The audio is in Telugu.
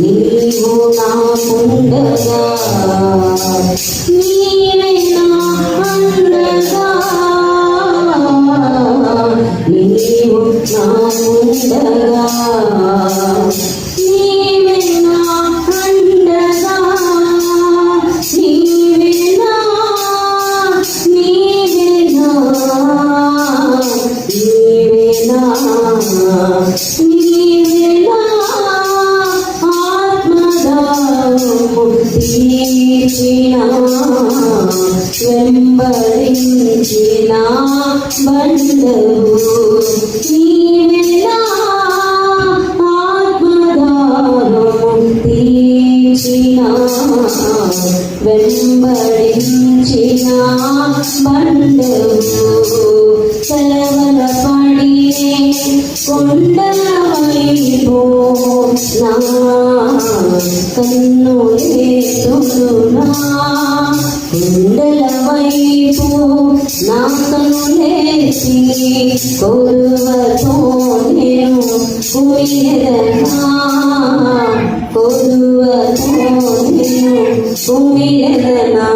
నీవు నాకుండగా నీవే నా అండగా నీవు నాకుండగా నీవే నా అండగా నీవే నా నీవే నా నీవే నా నీవే నా ఆత్మదానము తీర్చిన వెంబడించిన బంధువు నీవే నా ఆత్మదానము తీర్చిన వెంబడించిన బంధువు కలవరపడి కొండల వైపు నా కన్నులేతున్నా కొండల వైపు నా కన్నులేసి కొలువతో నేను కుమిరెదనా కొలువతో నేను కుమిరెదనా